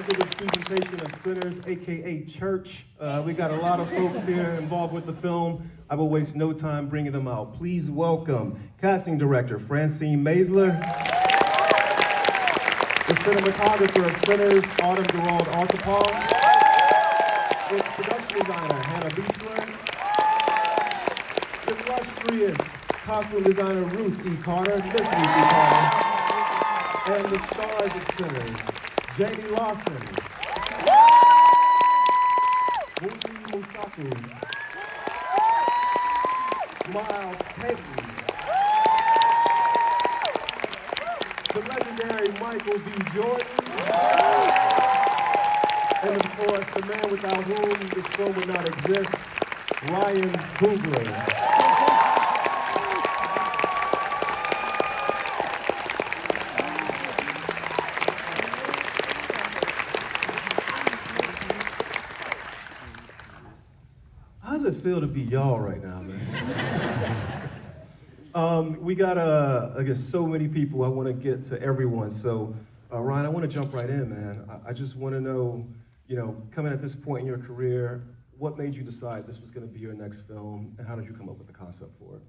to this presentation of Sinners, aka Church. We got a lot of folks here involved with the film. I will waste no time bringing them out. Please welcome casting director Francine MAISLER, the cinematographer of Sinners, DURALD, ARKAPAW, its production designer Hannah BEACHLER, the illustrious costume designer RUTH E. Carter, Miss RUTH E. Carter, and the stars of Sinners, JAYME LAWSON, MOSAKU, Miles Canton, the legendary Michael B. Jordan, and of course, the man without whom this film would not exist, Ryan Coogler. How does it feel to be y'all right now, man? We got, I guess, so many people. I want to get to everyone. So, Ryan, I want to jump right in, man. I just want to know, coming at this point in your career, what made you decide this was going to be your next film, and how did you come up with the concept for it?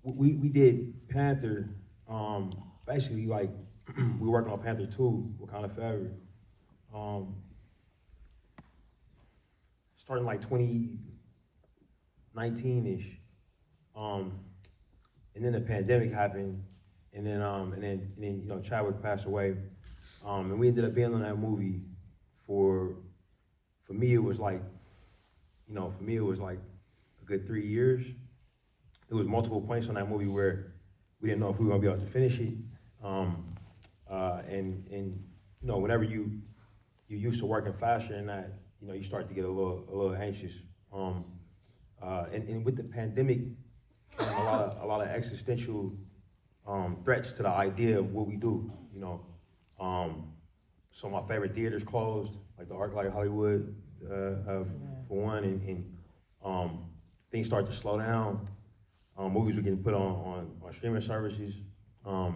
We did Panther, basically like, we were working on Panther 2, Wakanda Forever. Starting like 2019-ish. And then the pandemic happened, and then Chadwick passed away. And we ended up being on that movie for me it was like, a good 3 years. There was multiple points on that movie where we didn't know if we were gonna be able to finish it. Whenever you used to working faster than that, you start to get a little anxious. And with the pandemic, a lot of existential threats to the idea of what we do. Some of my favorite theaters closed, like the ArkLight Hollywood, for one, and things started to slow down. Movies were getting put on streaming services, so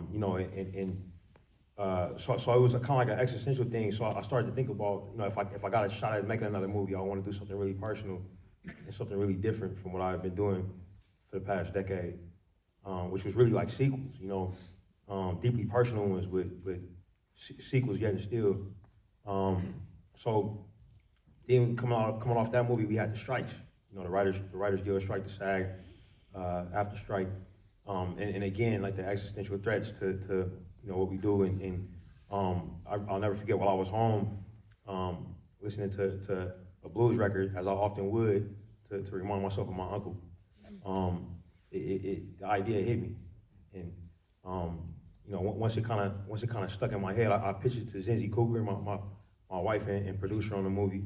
it was kind of like an existential thing. So I started to think about, if I got a shot at making another movie, I want to do something really personal and something really different from what I've been doing for the past decade, which was really like sequels, deeply personal ones with sequels yet and still. So then coming off that movie, we had the strikes. The Writers Guild strike, the SAG after strike, and again, like the existential threats to what we do, and I'll never forget while I was home, listening to a blues record, as I often would, to remind myself of my uncle. The idea hit me, and once it kind of stuck in my head, I pitched it to Ryan Coogler, my wife and producer on the movie.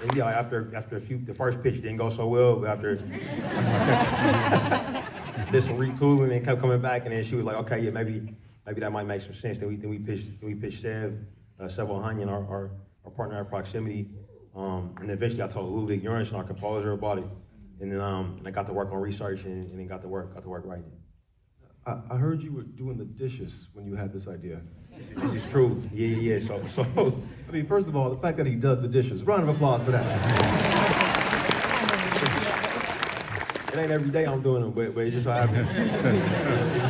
And yeah, after the first pitch didn't go so well, but after did some retooling and kept coming back, and then she was like, okay, yeah, maybe that might make some sense. Then we pitched Sev Ohanian, our partner at Proximity, and then eventually I told Ludwig Göransson, our composer, about it, and then I got to work on research, and then got to work writing. I heard you were doing the dishes when you had this idea. This is true. Yeah. So. I mean, first of all, the fact that he does the dishes, round of applause for that. It ain't every day I'm doing them, but it just so happens.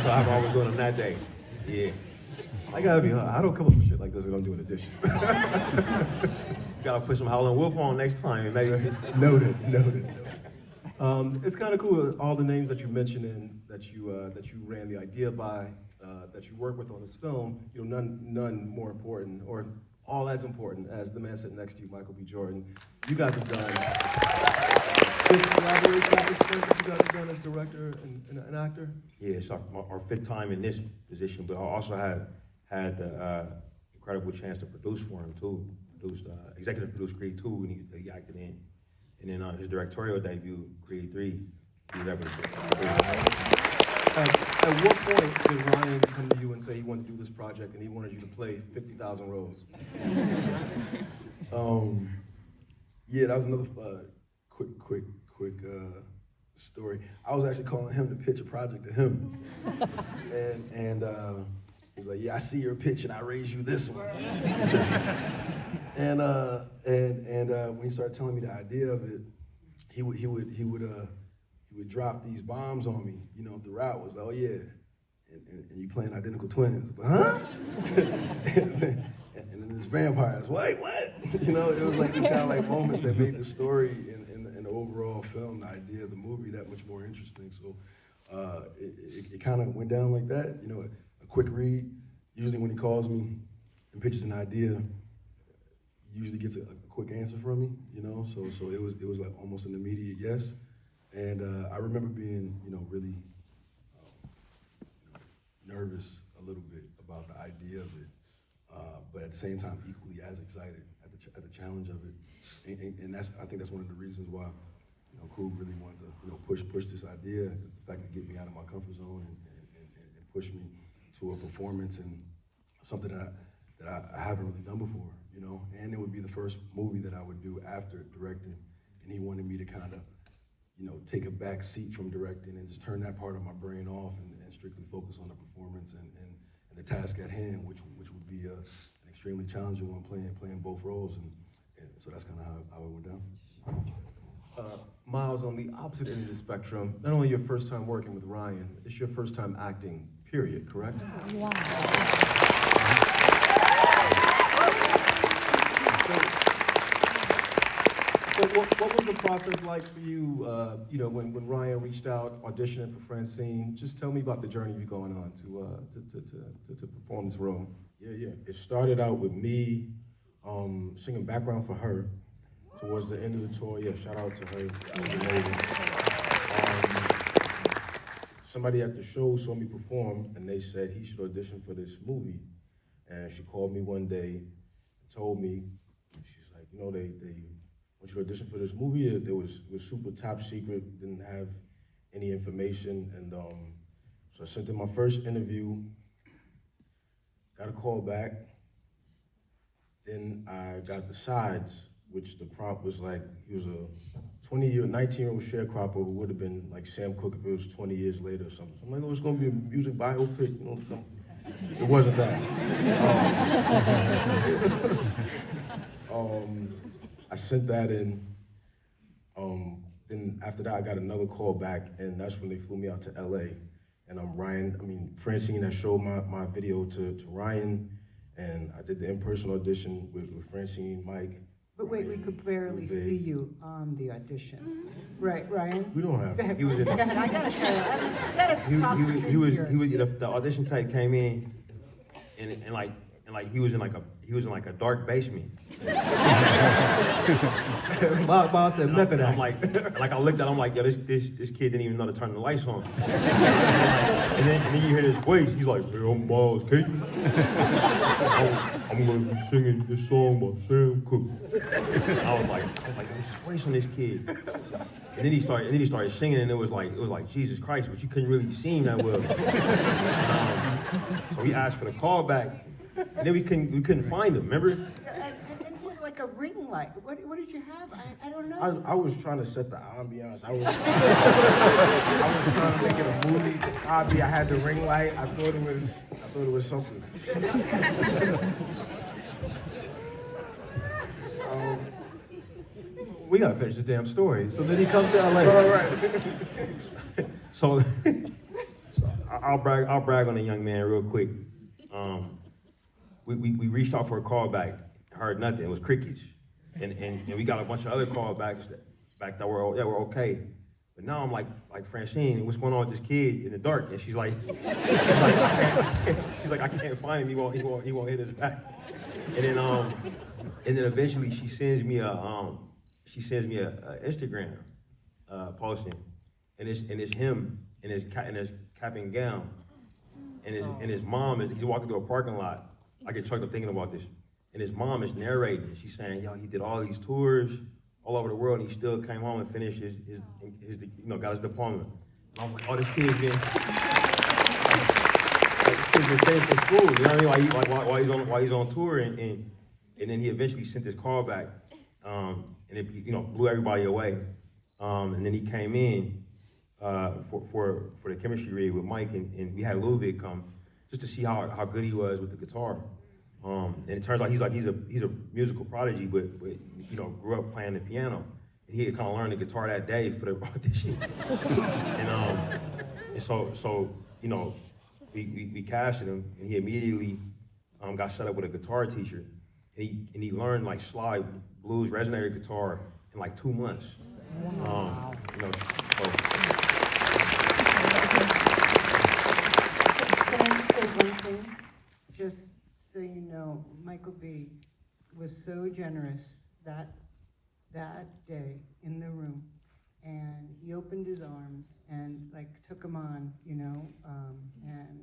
I was doing them that day. Yeah. I gotta be honest, I don't come up with shit like this when I'm doing the dishes. Gotta put some Howlin' Wolf on next time, and maybe. Noted. It's kind of cool, all the names that you mentioned and that you ran the idea by, that you work with on this film. None more important or all as important as the man sitting next to you, Michael B. Jordan. You guys have done this collaboration at this point that you guys have done as director and actor. Yeah, it's our fifth time in this position, but I also had the incredible chance to produce for him too. Executive produced Creed 2, and he acted in. And then his directorial debut, Creed 3, he was able to. At what point did Ryan come to you and say he wanted to do this project and he wanted you to play 50,000 roles? Yeah, that was another quick story. I was actually calling him to pitch a project to him. and he was like, yeah, I see your pitch and I raise you this one. and when he started telling me the idea of it, he would drop these bombs on me, you know, throughout. Was like, oh yeah, and you playing identical twins. Like, huh? and then there's vampires. Wait, what? You know, it was like this kind of like moments that made the story in the overall film, the idea of the movie, that much more interesting. So it kind of went down like that. You know, a quick read. Usually when he calls me and pitches an idea, he usually gets a quick answer from me. You know, so it was like almost an immediate yes. And I remember being, you know, really nervous a little bit about the idea of it, but at the same time equally as excited at the challenge of it. And I think that's one of the reasons why, you know, Coog really wanted to, you know, push this idea, the fact to get me out of my comfort zone and push me to a performance and something that I haven't really done before, you know. And it would be the first movie that I would do after directing, and he wanted me to kind of, you know, take a back seat from directing and just turn that part of my brain off and strictly focus on the performance and the task at hand, which would be an extremely challenging one, playing both roles, and so that's kind of how it went down. Miles, on the opposite end of the spectrum, not only your first time working with Ryan, it's your first time acting, period, correct? Wow. So what was the process like for you, you know, when Ryan reached out, auditioning for Francine? Just tell me about the journey you're going on to perform this role. Yeah. It started out with me singing background for her towards the end of the tour. Yeah, shout out to her. That was amazing. Somebody at the show saw me perform, and they said he should audition for this movie. And she called me one day and told me, she's like, you know, they want you to audition for this movie. It was super top secret, didn't have any information. And so I sent in my first interview, got a call back. Then I got the sides, which the prompt was like, he was a 19-year-old sharecropper who would have been like Sam Cooke if it was 20 years later or something. So I'm like, oh, it's gonna be a music biopic, you know, something. It wasn't that. I sent that in. Then after that, I got another call back, and that's when they flew me out to LA. And Francine had showed my video to Ryan, and I did the in-person audition with Francine, Mike. But wait, we could barely see you on the audition. Right, Ryan? We don't have. Go ahead, He was in go ahead. I gotta tell you, I gotta talk to you here. The audition tape came in, and he was in like a dark basement. Miles said method I'm act. like I looked at him, I'm like, yo, this kid didn't even know to turn the lights on. And then you hear his voice, he's like, hey, I'm Miles Canton. I'm gonna be singing this song by Sam Cooke. I was like, there's a voice on this kid. And then he started singing, and it was like Jesus Christ, but you couldn't really see him that well. So we asked for the call back, and then we couldn't find him. Remember? And like a ring light. What did you have? I don't know. I was trying to set the ambiance. I was trying to make it a movie. I had the ring light. I thought it was something. We gotta finish this damn story. So then he comes to LA. All right. So I'll brag on the young man real quick. We reached out for a call back, heard nothing. It was crickets, and we got a bunch of other callbacks that were okay. But now I'm like Francine, what's going on with this kid in the dark? And she's like, I can't find him. He won't hit us back. And then eventually she sends me a Instagram posting, and it's him in his cap and gown, and his mom. He's walking through a parking lot. I get choked up thinking about this. And his mom is narrating. She's saying, yo, he did all these tours all over the world, and he still came home and finished his got his diploma. And I was like, oh, this kid's been finishing school. You know what I mean? While he's on tour, and then he eventually sent this call back, and it, you know, blew everybody away. And then he came in for the chemistry read with Mike, and we had Ludwig come just to see how good he was with the guitar. And it turns out he's a musical prodigy, but you know, grew up playing the piano. And he had kind of learned the guitar that day for the audition. and so you know, we casted him, and he immediately got set up with a guitar teacher. And he learned like slide blues resonator guitar in like 2 months. Wow. You know, so. Can I just say one thing? Just so you know, Michael B. was so generous that day in the room, and he opened his arms and like took him on, you know, and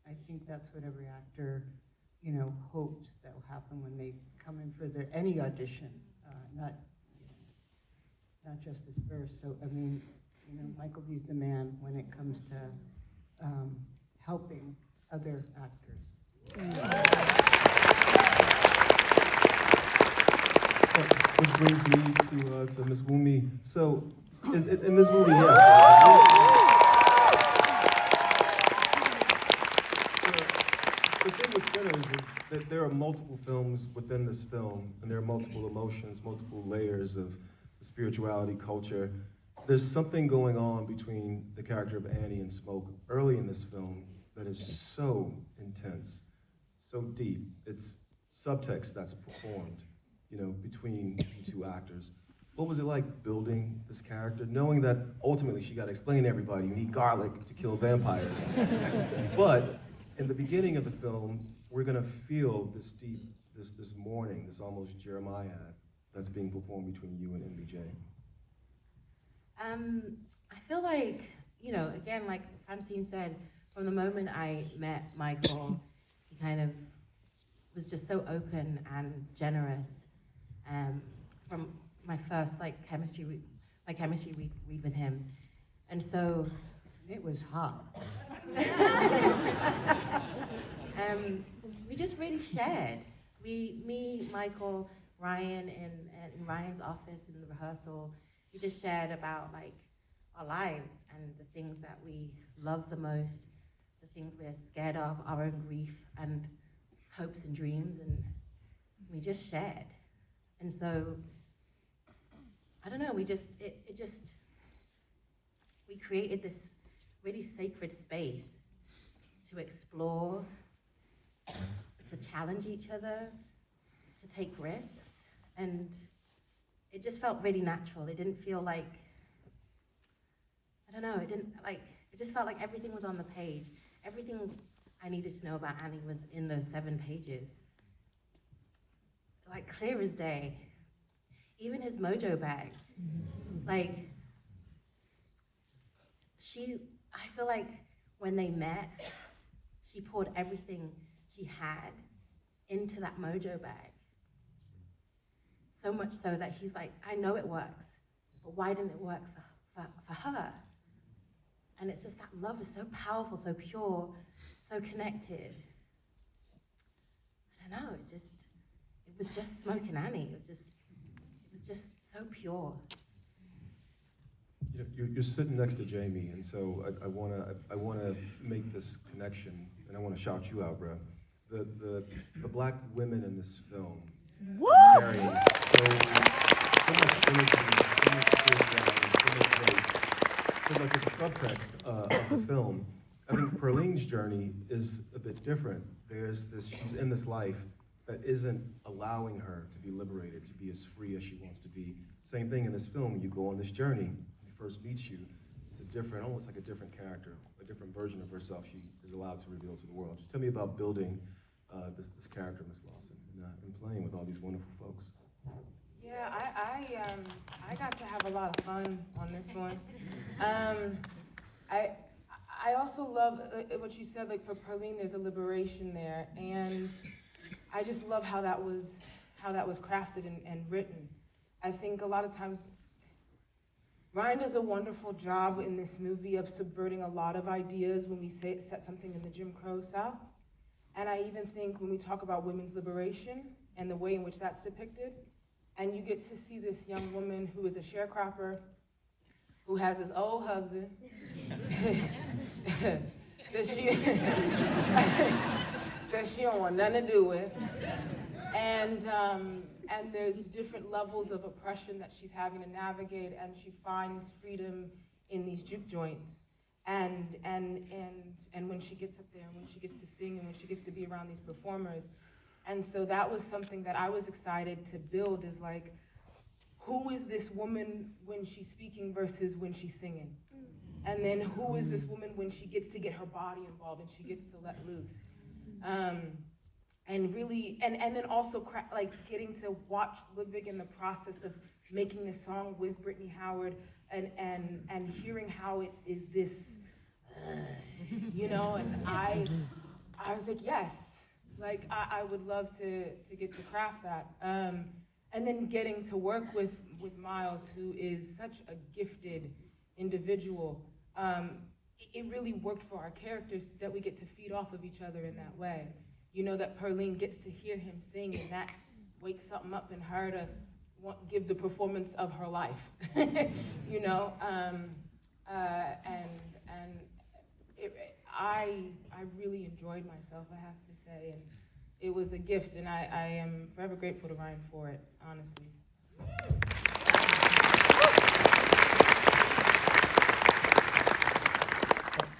I think that's what every actor, you know, hopes that will happen when they come in for any audition, not just this first. So I mean, you know, Michael B's the man when it comes to helping other actors. Which brings me to Ms. WUNMI. So, in this movie, yes. The thing with Sinners is that there are multiple films within this film, and there are multiple emotions, multiple layers of spirituality, culture. There's something going on between the character of Annie and Smoke early in this film that is so intense, so deep. It's subtext that's performed, you know, between the two actors. What was it like building this character, knowing that ultimately she got to explain to everybody, you need garlic to kill vampires. But in the beginning of the film, we're gonna feel this deep, this mourning, this almost Jeremiah that's being performed between you and MBJ. I feel like, you know, again, like Francine said, from the moment I met Michael, he kind of was just so open and generous. From my first like chemistry read with him, and so It was hot. we just really shared. Me, Michael, Ryan, in Ryan's office in the rehearsal, we just shared about like our lives and the things that we love the most, the things we're scared of, our own grief and hopes and dreams, and we just shared. And so, I don't know, we created this really sacred space to explore, to challenge each other, to take risks, and it just felt really natural. It didn't feel like, I don't know, it just felt like everything was on the page. Everything I needed to know about Annie was in those 7 pages. Like clear as day. Even his mojo bag. Like, I feel like when they met, she poured everything she had into that mojo bag. So much so that he's like, I know it works, but why didn't it work for her? And it's just that love is so powerful, so pure, so connected. I don't know, it was just Smoke and Annie. It was just so pure. You're sitting next to JAYME, and so I wanna make this connection, and I wanna shout you out, bro. The black women in this film carry so much energy, so much spirituality, so much weight, so much of the subtext of the film. I think Perline's journey is a bit different. She's in this life that isn't allowing her to be liberated, to be as free as she wants to be. Same thing in this film, when you go on this journey, when he first meets you, it's a different, almost like a different character, a different version of herself she is allowed to reveal to the world. Just tell me about building this character, Miss Lawson, and playing with all these wonderful folks. Yeah, I got to have a lot of fun on this one. I also love what you said, like for Perline, there's a liberation there, and I just love how that was crafted and written. I think a lot of times Ryan does a wonderful job in this movie of subverting a lot of ideas when we set something in the Jim Crow South. And I even think when we talk about women's liberation and the way in which that's depicted, and you get to see this young woman who is a sharecropper, who has this old husband that she don't want nothing to do with, and there's different levels of oppression that she's having to navigate, and she finds freedom in these juke joints, and when she gets up there, and when she gets to sing, and when she gets to be around these performers. And so that was something that I was excited to build, is like, who is this woman when she's speaking versus when she's singing? And then who is this woman when she gets to get her body involved and she gets to let loose? And really, and then also like getting to watch Ludwig in the process of making this song with Brittany Howard, and hearing how it is this, you know, and I was like, yes, like I would love to get to craft that. And then getting to work with Miles, who is such a gifted individual. It really worked for our characters that we get to feed off of each other in that way. You know, that Perlene gets to hear him sing, and that wakes something up in her to give the performance of her life. You know, I really enjoyed myself, I have to say, and it was a gift, and I am forever grateful to Ryan for it, honestly.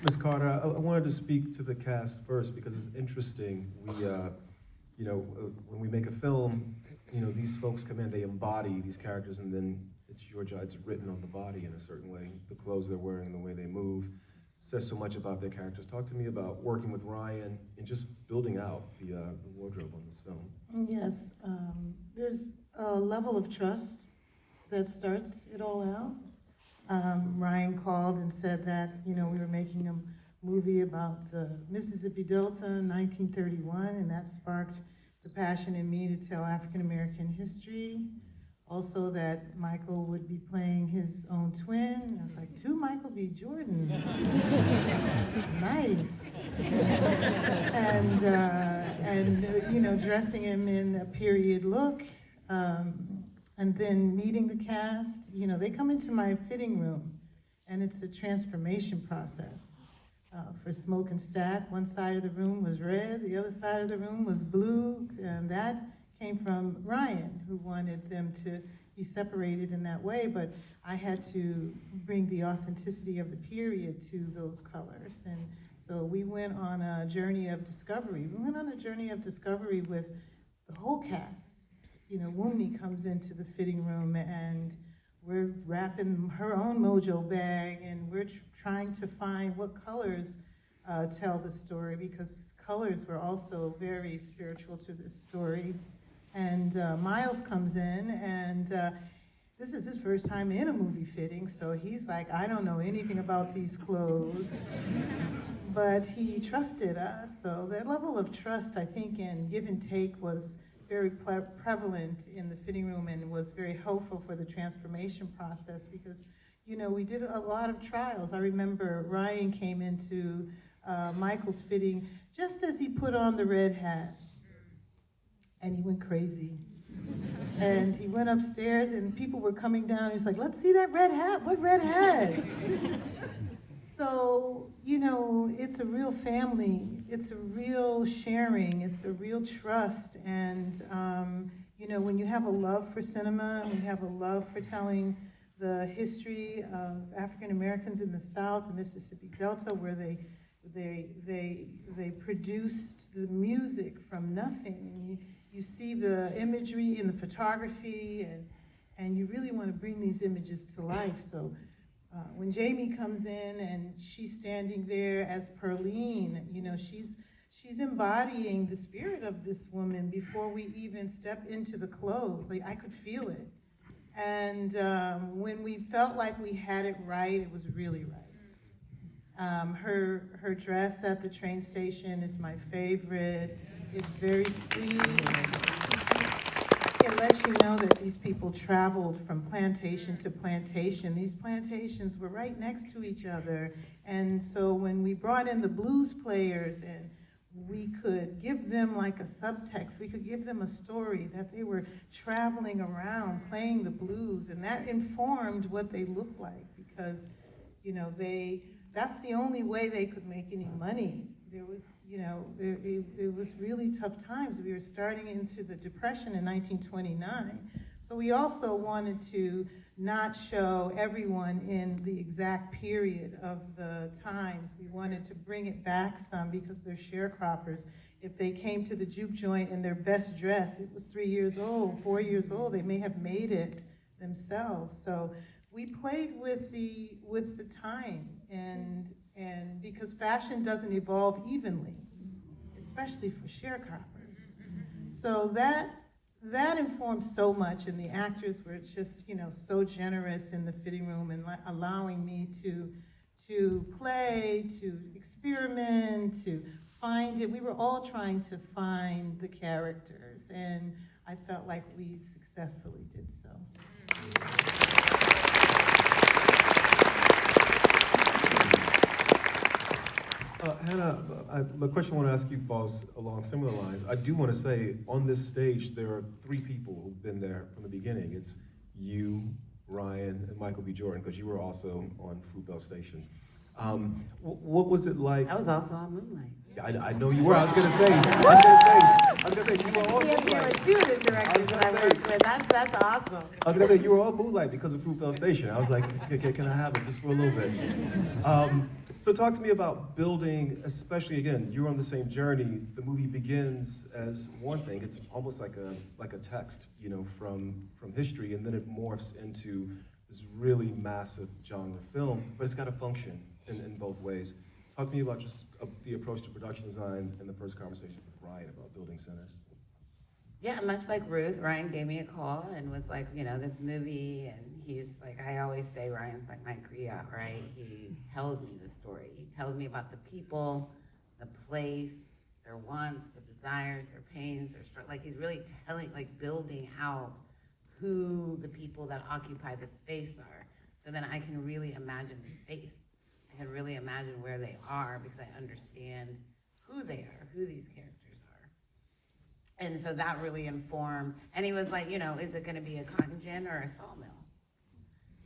Ms. Carter, I wanted to speak to the cast first because it's interesting. We, you know, when we make a film, you know, these folks come in, they embody these characters, and then it's your job, it's written on the body in a certain way. The clothes they're wearing, the way they move, says so much about their characters. Talk to me about working with Ryan and just building out the wardrobe on this film. Yes, there's a level of trust that starts it all out. Ryan called and said that, you know, we were making a movie about the Mississippi Delta in 1931, and that sparked the passion in me to tell African-American history. Also that Michael would be playing his own twin. I was like, two Michael B. Jordan. Nice. And you know, dressing him in a period look. And then meeting the cast. You know, they come into my fitting room, and it's a transformation process. For Smoke and Stack, one side of the room was red, the other side of the room was blue, and that came from Ryan, who wanted them to be separated in that way, but I had to bring the authenticity of the period to those colors. And so we went on a journey of discovery. We went on a journey of discovery with the whole cast. You know, WUNMI comes into the fitting room, and we're wrapping her own mojo bag, and we're trying to find what colors tell the story, because colors were also very spiritual to this story. And Miles comes in, and this is his first time in a movie fitting, so he's like, I don't know anything about these clothes. But he trusted us, so that level of trust, I think, in give and take was very prevalent in the fitting room, and was very helpful for the transformation process, because, you know, we did a lot of trials. I remember Ryan came into Michael's fitting just as he put on the red hat, and he went crazy. And he went upstairs, and people were coming down. He's like, let's see that red hat. What red hat? So, you know, it's a real family. It's a real sharing. It's a real trust. And, you know, when you have a love for cinema, and you have a love for telling the history of African Americans in the South, the Mississippi Delta, where they produced the music from nothing. And you see the imagery and the photography, and you really want to bring these images to life. So when JAYME comes in and she's standing there as Perlene, you know, she's embodying the spirit of this woman before we even step into the clothes. Like, I could feel it. And when we felt like we had it right, it was really right. Her dress at the train station is my favorite. It's very sweet. It lets you know that these people traveled from plantation to plantation. These plantations were right next to each other. And so when we brought in the blues players, and we could give them like a subtext, we could give them a story that they were traveling around playing the blues, and that informed what they looked like, because, you know, that's the only way they could make any money. There was, you know, it was really tough times. We were starting into the Depression in 1929. So we also wanted to not show everyone in the exact period of the times. We wanted to bring it back some because they're sharecroppers. If they came to the juke joint in their best dress, it was 3 years old, 4 years old, they may have made it themselves. So we played with the time, and because fashion doesn't evolve evenly, especially for sharecroppers. So that informed so much, and the actors were just, you know, so generous in the fitting room and allowing me to play, to experiment, to find it. We were all trying to find the characters, and I felt like we successfully did so. Hannah, the question I want to ask you falls along similar lines. I do want to say, on this stage, there are 3 people who've been there from the beginning. It's you, Ryan, and Michael B. Jordan, because you were also on Fruitvale Station. What was it like? I was also on Moonlight. I know you were. I was gonna say, you were on Yeah, there were Moonlight. 2 of the directors that I worked with. That's awesome. I was gonna say, you were on Moonlight because of Fruitvale Station. I was like, can I have it just for a little bit? So talk to me about building, especially again, you're on the same journey. The movie begins as one thing. It's almost like a text, you know, from history, and then it morphs into this really massive genre film, but it's got to function in both ways. Talk to me about just the approach to production design and the first conversation with Ryan about building centers. Yeah, much like Ruth, Ryan gave me a call and was like, you know, this movie, and he's like, I always say Ryan's like my griot, right? He tells me the story. He tells me about the people, the place, their wants, their desires, their pains, their struggles. Like, he's really telling, like, building out who the people that occupy the space are. So then I can really imagine the space. I can really imagine where they are because I understand who they are, who these characters are. And so that really informed, and he was like, you know, is it gonna be a cotton gin or a sawmill?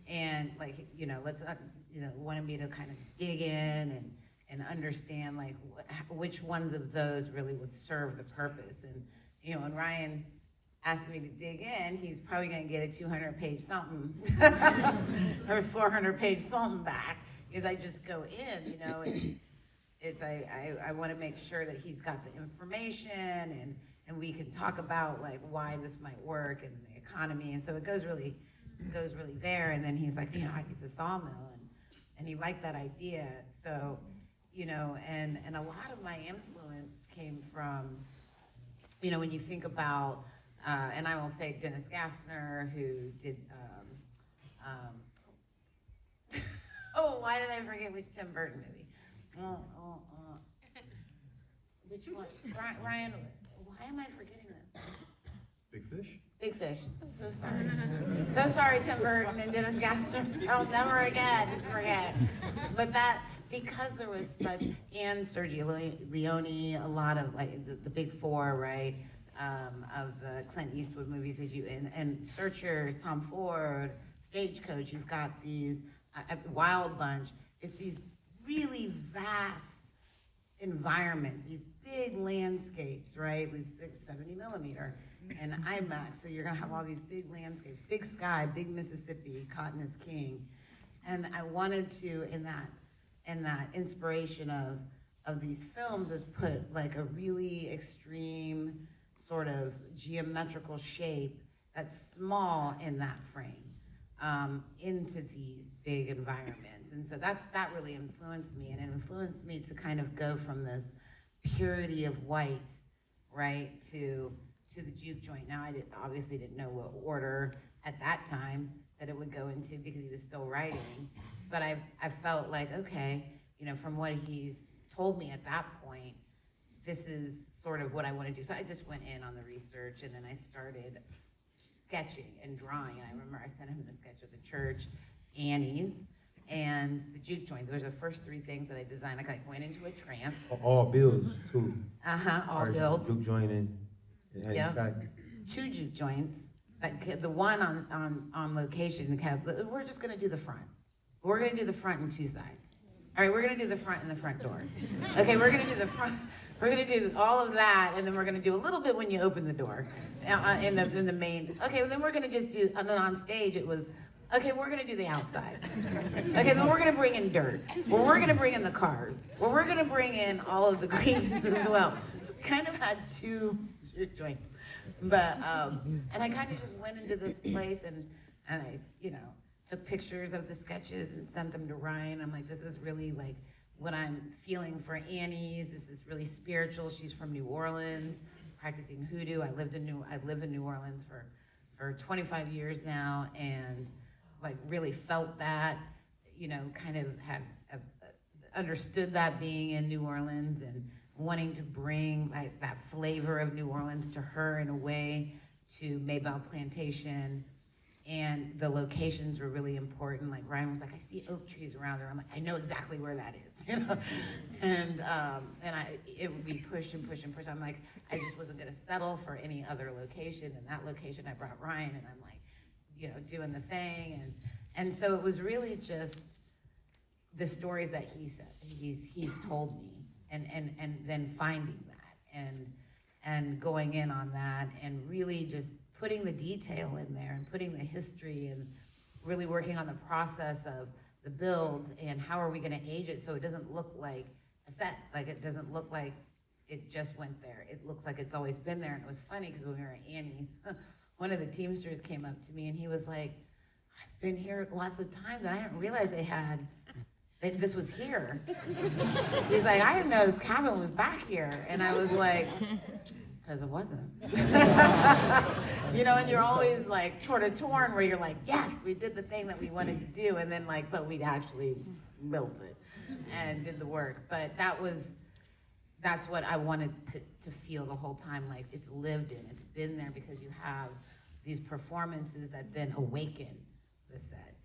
And like, you know, let's, you know, wanted me to kind of dig in and understand like which ones of those really would serve the purpose. And, you know, when Ryan asked me to dig in, he's probably gonna get a 200-page something or 400-page something back, because I just go in, you know, I wanna make sure that he's got the information and we can talk about like why this might work and the economy, and so it goes really there. And then he's like, you know, it's a sawmill, and he liked that idea. So, you know, and a lot of my influence came from, you know, when you think about, and I will say Dennis Gassner, who did, oh, why did I forget which Tim Burton movie? Which one? Ryan. Why am I forgetting that? Big Fish? Big Fish. So sorry. So sorry, Tim Burton and Dennis Gassner. I'll never again forget. But that, because there was such, and Sergio Leone, a lot of like the big 4, right, of the Clint Eastwood movies, and Searchers, Tom Ford, Stagecoach, you've got these, Wild Bunch. It's these really vast environments, these big landscapes, right? These 70 millimeter and IMAX, so you're gonna have all these big landscapes, big sky, big Mississippi, cotton is king. And I wanted to, in that inspiration of these films, is put like a really extreme sort of geometrical shape that's small in that frame, into these big environments. And so that really influenced me, and it influenced me to kind of go from this purity of white, right, to the juke joint. Now, I obviously didn't know what order at that time that it would go into because he was still writing, but I felt like, okay, you know, from what he's told me at that point, this is sort of what I want to do. So I just went in on the research, and then I started sketching and drawing. And I remember I sent him the sketch of the church, Annie's, and the juke joint. Those are the first three things that I designed. I like went into a trance. All builds too. All builds. Juke joining and Yeah. track. 2 juke joints. Like the one on location, we're just gonna do the front. We're gonna do the front and 2 sides. All right, we're gonna do the front and the front door. Okay, we're gonna do the front. We're gonna do all of that, and then we're gonna do a little bit when you open the door, in the main. Okay, well, then we're gonna just do. And then on stage it was, okay, we're gonna do the outside. Okay, then we're gonna bring in dirt. Well, we're gonna bring in the cars. Well, we're gonna bring in all of the greens as well. So we kind of had 2 joints, but and I kind of just went into this place and I, took pictures of the sketches and sent them to Ryan. I'm like, this is really like what I'm feeling for Annie's. This is really spiritual. She's from New Orleans, practicing hoodoo. I live in New Orleans for 25 years now, and like really felt that, kind of had understood that being in New Orleans and wanting to bring like that flavor of New Orleans to her in a way, to Maybelle Plantation. And the locations were really important. Like Ryan was like, I see oak trees around there. I'm like, I know exactly where that is, And it would be push and push and push. I'm like, I just wasn't gonna settle for any other location. And that location, I brought Ryan, and I'm like, doing the thing. And so it was really just the stories that he said, he's told me, and then finding that and going in on that, and really just putting the detail in there and putting the history and really working on the process of the builds and how are we gonna age it so it doesn't look like a set, like it doesn't look like it just went there. It looks like it's always been there. And it was funny because when we were at Annie's, one of the Teamsters came up to me and he was like, I've been here lots of times and I didn't realize that this was here. He's like, I didn't know this cabin was back here. And I was like, because it wasn't. And you're always like sort of torn where you're like, yes, we did the thing that we wanted to do, and then like, but we'd actually built it and did the work. But that's what I wanted to feel the whole time, like it's lived in, it's been there, because you have these performances that then awaken the set.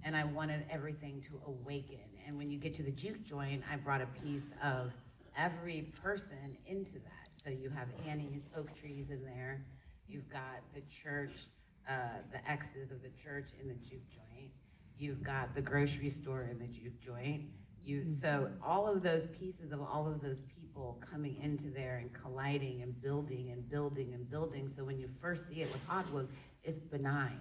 And I wanted everything to awaken. And when you get to the juke joint, I brought a piece of every person into that. So you have Annie's oak trees in there. You've got the church, the X's of the church in the juke joint. You've got the grocery store in the juke joint. So all of those pieces of all of those people coming into there and colliding and building and building and building. So when you first see it with Hotwood, it's benign.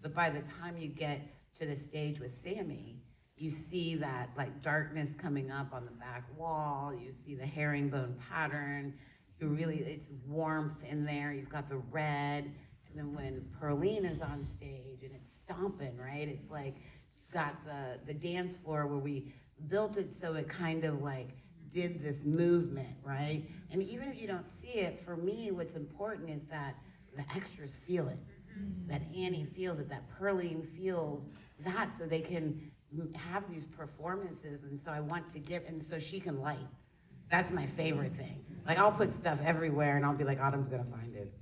But by the time you get to the stage with Sammy, you see that like darkness coming up on the back wall. You see the herringbone pattern. It's warmth in there. You've got the red. And then when Pearline is on stage and it's stomping, right? It's like, you've got the dance floor where we built it so it kind of like did this movement, right? And even if you don't see it, for me, what's important is that the extras feel it, that Annie feels it, that Pearline feels that, so they can have these performances. And so I want to give, and so she can light. That's my favorite thing. Like, I'll put stuff everywhere and I'll be like, Autumn's gonna find it.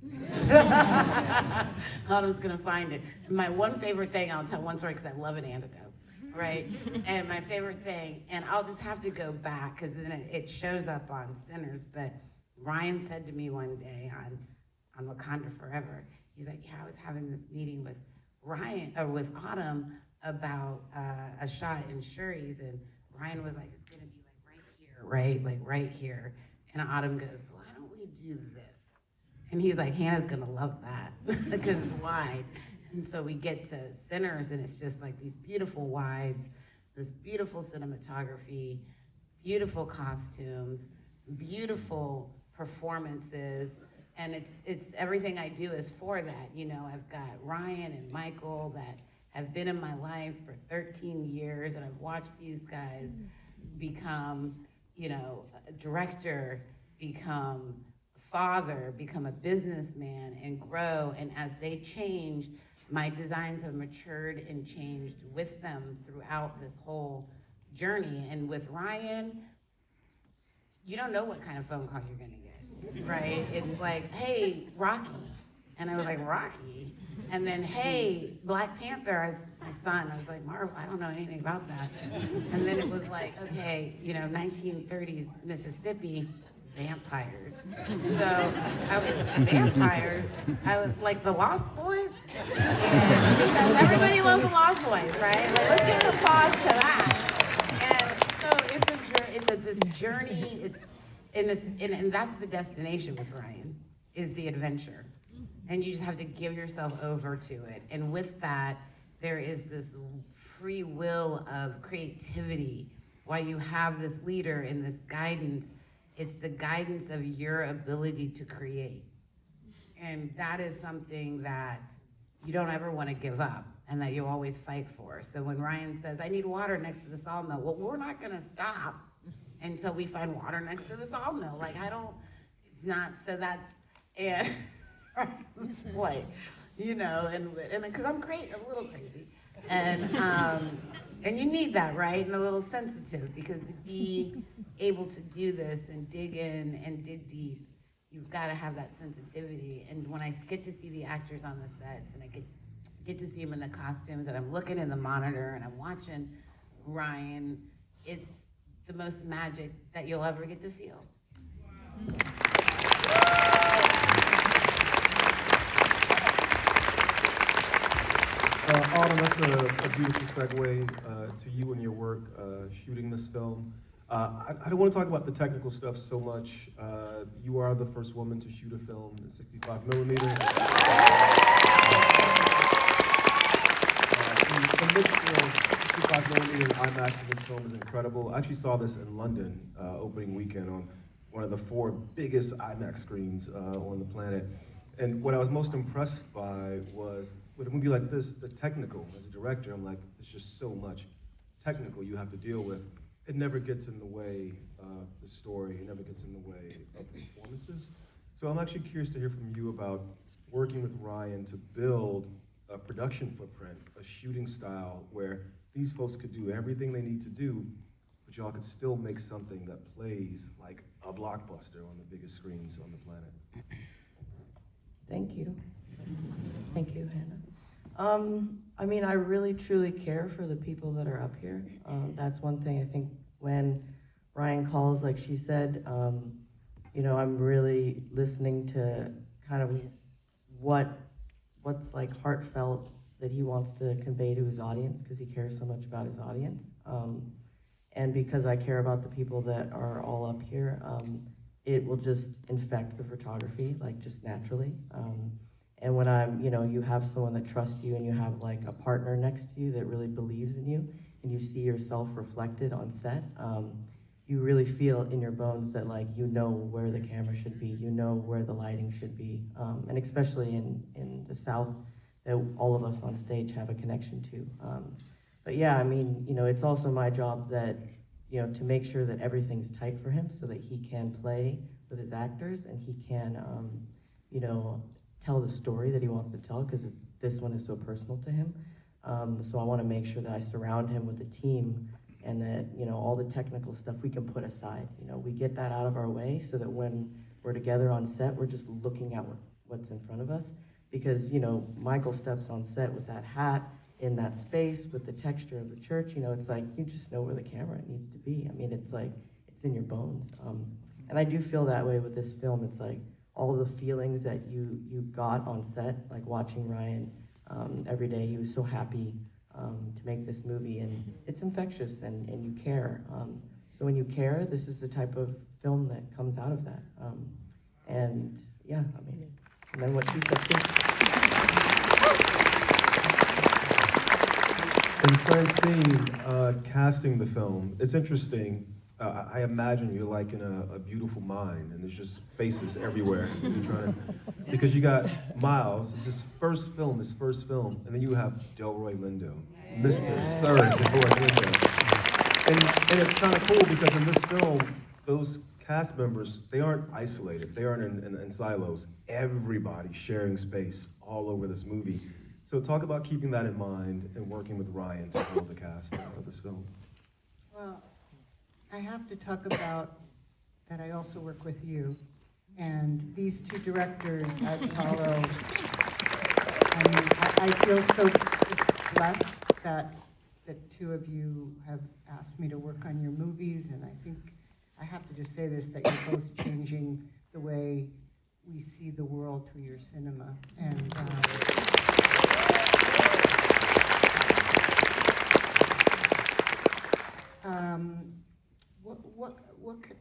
Autumn's gonna find it. My one favorite thing, I'll tell one story because I love an antidote, right? And my favorite thing, and I'll just have to go back because then it shows up on Sinners, but Ryan said to me one day on Wakanda Forever, he's like, yeah, I was having this meeting with with Autumn about a shot in Shuri's, and Ryan was like, it's gonna be like right here, right? Like right here. And Autumn goes, why don't we do this? And he's like, Hannah's gonna love that because it's wide. And so we get to Sinners and it's just like these beautiful wides, this beautiful cinematography, beautiful costumes, beautiful performances. And it's everything I do is for that. I've got Ryan and Michael that have been in my life for 13 years, and I've watched these guys become, a director, become a father, become a businessman, and grow. And as they change, my designs have matured and changed with them throughout this whole journey. And with Ryan, you don't know what kind of phone call you're gonna get, right? It's like, hey, Rocky, And I was like, Rocky? And then, hey, Black Panther, my son, I was like, Marvel, I don't know anything about that. And then it was like, okay, 1930s Mississippi, vampires. So vampires, I was like, the Lost Boys? And because everybody loves the Lost Boys, right? Like, let's give an applause to that. And so it's this journey, and that's the destination with Ryan, is the adventure. And you just have to give yourself over to it. And with that, there is this free will of creativity. While you have this leader and this guidance, it's the guidance of your ability to create. And that is something that you don't ever want to give up and that you always fight for. So when Ryan says, I need water next to the sawmill, well, we're not gonna stop until we find water next to the sawmill. Like, it's not, so that's, and, like, and because I'm a little crazy. And you need that, right? And a little sensitive, because to be able to do this and dig in and dig deep, you've got to have that sensitivity. And when I get to see the actors on the sets and I get to see them in the costumes and I'm looking in the monitor and I'm watching Ryan, it's the most magic that you'll ever get to feel. Autumn, that's a beautiful segue to you and your work shooting this film. I don't want to talk about the technical stuff so much. You are the first woman to shoot a film in 65 millimeter. The mixture of 65 millimeter and IMAX in this film is incredible. I actually saw this in London opening weekend on one of the 4 biggest IMAX screens on the planet. And what I was most impressed by was, with a movie like this, the technical. As a director, I'm like, there's just so much technical you have to deal with. It never gets in the way of the story. It never gets in the way of the performances. So I'm actually curious to hear from you about working with Ryan to build a production footprint, a shooting style where these folks could do everything they need to do, but y'all could still make something that plays like a blockbuster on the biggest screens on the planet. Thank you. Thank you, Hannah. I mean, I really truly care for the people that are up here. That's one thing I think when Ryan calls, like she said, I'm really listening to kind of what's like heartfelt that he wants to convey to his audience, because he cares so much about his audience. And because I care about the people that are all up here, it will just infect the photography, like just naturally. And when you have someone that trusts you and you have like a partner next to you that really believes in you and you see yourself reflected on set, you really feel in your bones that like, where the camera should be, where the lighting should be. And especially in the South, that all of us on stage have a connection to. But yeah, I mean, it's also my job that, to make sure that everything's tight for him so that he can play with his actors and he can, tell the story that he wants to tell, because this one is so personal to him. So I want to make sure that I surround him with a team and that, all the technical stuff we can put aside. We get that out of our way so that when we're together on set, we're just looking at what's in front of us. Because, Michael steps on set with that hat, in that space, with the texture of the church, it's like, you just know where the camera needs to be. I mean, it's like, it's in your bones. And I do feel that way with this film. It's like, all the feelings that you got on set, like watching Ryan every day, he was so happy to make this movie, and it's infectious, and you care. So when you care, this is the type of film that comes out of that. And yeah, I mean, and then what she said too. And Francine, casting the film, it's interesting. I imagine you're like in a beautiful mind, and there's just faces everywhere. Because you got Miles, it's his first film, and then you have Delroy Lindo, Mr. Sir Delroy Lindo. And it's kind of cool because in this film, those cast members, they aren't isolated, they aren't in silos. Everybody sharing space all over this movie. So talk about keeping that in mind and working with Ryan to build the cast of this film. Well, I have to talk about that I also work with you, And these two directors I follow, I mean, I feel so just blessed that the two of you have asked me to work on your movies, and I think I have to just say this, that you're both changing the way we see the world through your cinema. And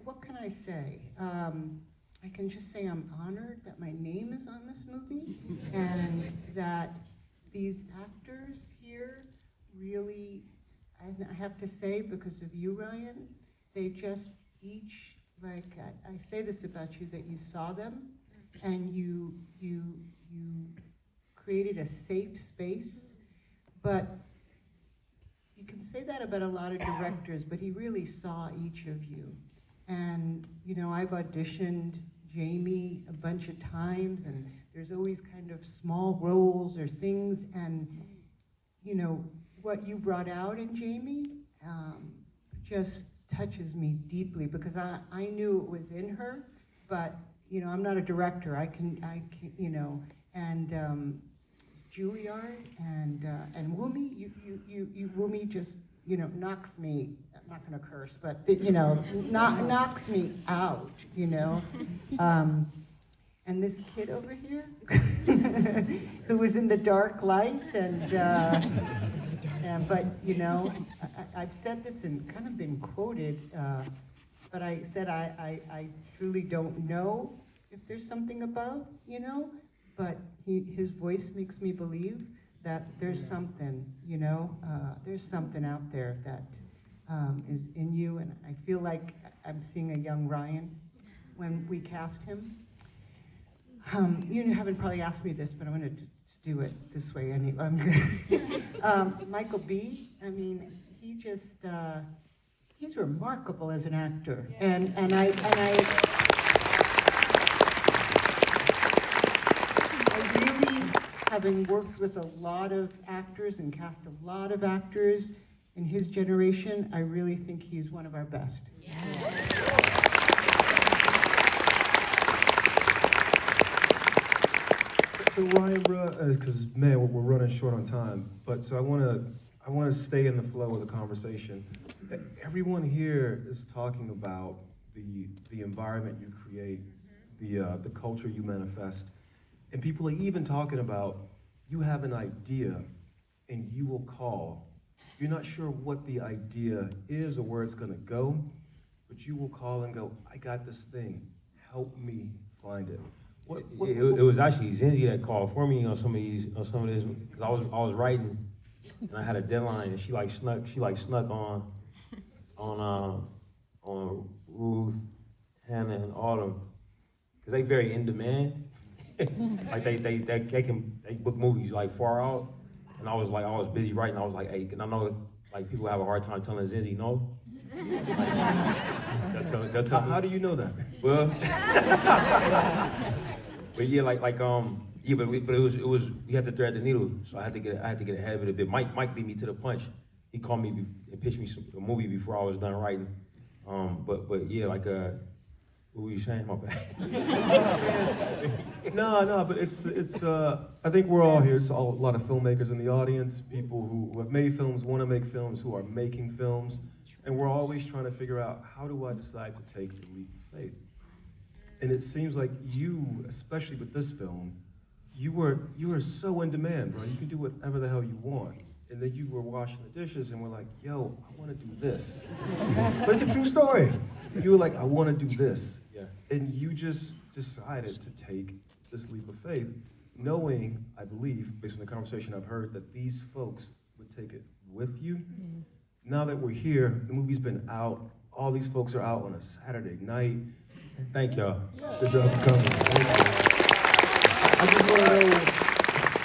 what can I say? I can just say I'm honored that my name is on this movie, and that these actors here really, I have to say, because of you, Ryan, they just each, like, I say this about you, that you saw them, and you created a safe space, but you can say that about a lot of directors, but he really saw each of you. And, you know, I've auditioned JAYME a bunch of times, and there's always kind of small roles or things, and, you know, what you brought out in JAYME just touches me deeply, because I knew it was in her, but, you know, I'm not a director, I can you know, and Juilliard and WUNMI, WUNMI just, you know, knocks me, I'm not gonna curse, but, you know, knocks me out, you know? And this kid over here, who was in the dark light, but, you know, I've said this and kind of been quoted, but I said I truly don't know if there's something above, you know? But his voice makes me believe that there's something, you know? There's something out there that is in you, and I feel like I'm seeing a young Ryan when we cast him. You haven't probably asked me this, but I'm gonna just do it this way anyway. Michael B., I mean, he just, he's remarkable as an actor. And I really, having worked with a lot of actors and cast a lot of actors in his generation, I really think he's one of our best. So Ryan, because man, we're running short on time, but so I want to stay in the flow of the conversation. Everyone here is talking about the environment you create, the culture you manifest, and people are even talking about you have an idea and you will call. You're not sure what the idea is or where it's going to go, but you will call and go, I got this thing, help me find it. It was actually Zinzi that called for me on some of this, because I was writing and I had a deadline, and she snuck on Ruth, Hannah, and Autumn, because they very in demand. Like they book movies like far out, and I was busy writing. I was like, hey, and I know like people have a hard time telling Zinzi no. They'll tell me. How do you know that? Well, but yeah, yeah, but it was we had to thread the needle, so I had to get ahead of it a bit. Mike beat me to the punch. He called me and pitched me a movie before I was done writing. But yeah, what were you saying? My bad. No, but it's I think we're all here. So a lot of filmmakers in the audience, people who have made films, want to make films, who are making films, and we're always trying to figure out, how do I decide to take the leap of faith? And it seems like you, especially with this film, you were so in demand, bro. You can do whatever the hell you want. And then you were washing the dishes and were like, yo, I want to do this. But it's a true story. You were like, I want to do this. Yeah. And you just decided to take this leap of faith, knowing, I believe, based on the conversation I've heard, that these folks would take it with you. Mm-hmm. Now that we're here, the movie's been out, all these folks are out on a Saturday night. Thank y'all. Good job for coming. I just want to know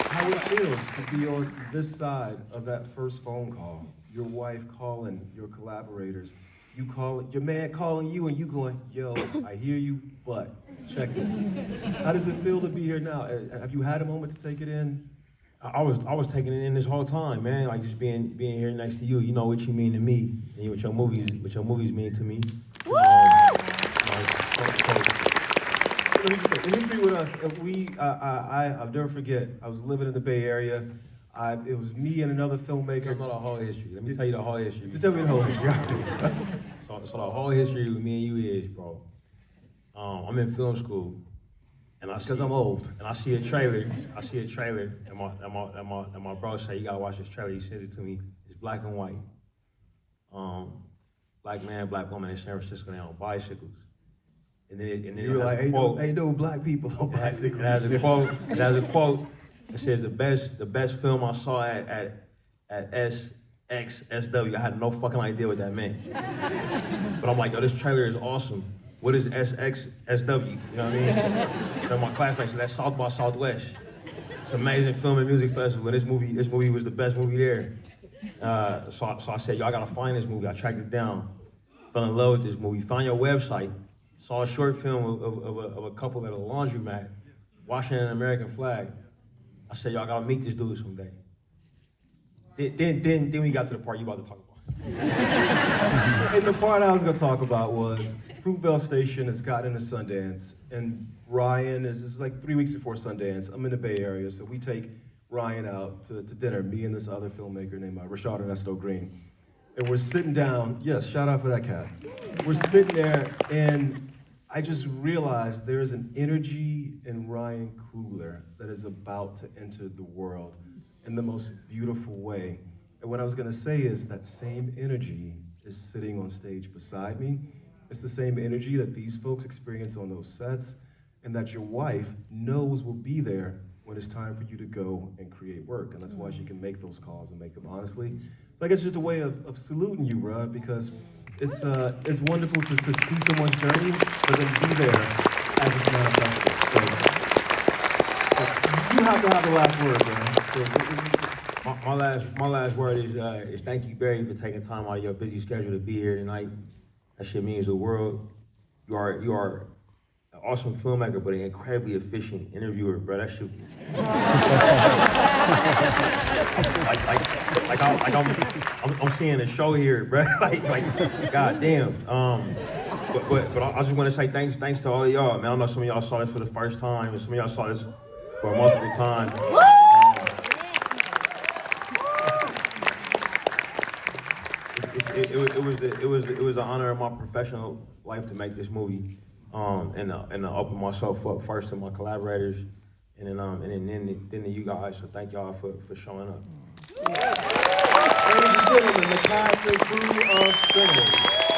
how it feels to be on this side of that first phone call. Your wife calling your collaborators. You call your man calling you and you going, yo, I hear you, but check this. How does it feel to be here now? Have you had a moment to take it in? I was taking it in this whole time, man. Like just being here next to you. You know what you mean to me, and what your movies mean to me. let me just say, the history with us, I'll never forget, I was living in the Bay Area. It was me and another filmmaker. I know the whole history. Let me tell you the whole history. To tell me the whole history. So the whole history with me and you is, bro. I'm in film school, and Because I'm old. and I see a trailer, and my bro say, you gotta watch this trailer. He sends it to me. It's black and white. Black man, black woman in San Francisco, they on bicycles. And then You were like, ain't no black people on bicycles. It has a quote. It says the best film I saw at SXSW. I had no fucking idea what that meant. But I'm like, yo, this trailer is awesome. What is SXSW? You know what I mean? So my classmates said, that's South by Southwest. It's an amazing film and music festival. And this movie was the best movie there. So I said, yo, I gotta find this movie. I tracked it down. Fell in love with this movie. Found your website. Saw a short film of a couple at a laundromat washing an American flag. I said, y'all gotta meet this dude someday. Then we got to the part you about to talk about. And the part I was gonna talk about was Fruitvale Station has gotten into Sundance, and Ryan this is like 3 weeks before Sundance. I'm in the Bay Area, so we take Ryan out to dinner, me and this other filmmaker named Rashad Ernesto Green. And we're sitting down, yes, shout out for that cat. We're sitting there, and I just realized there is an energy in Ryan Coogler that is about to enter the world in the most beautiful way. And what I was gonna say is that same energy is sitting on stage beside me. It's the same energy that these folks experience on those sets, and that your wife knows will be there when it's time for you to go and create work. And that's why she can make those calls and make them honestly. So I guess just a way of saluting you, bro, because it's wonderful to see someone's journey, but then be there as it's manifested. So you have to have the last word, bro. My last word is thank you, Barry, for taking time out of your busy schedule to be here tonight. That shit means the world. You are an awesome filmmaker, but an incredibly efficient interviewer, bro. That shit. I'm seeing a show here, bro. like, goddamn. But I just want to say thanks to all of y'all, man. I know some of y'all saw this for the first time, and some of y'all saw this for multiple times. It was an honor of my professional life to make this movie, and to open myself up first to my collaborators, and then to you guys. So thank y'all for showing up. Ladies and gentlemen, the cast and crew of Cinematographer.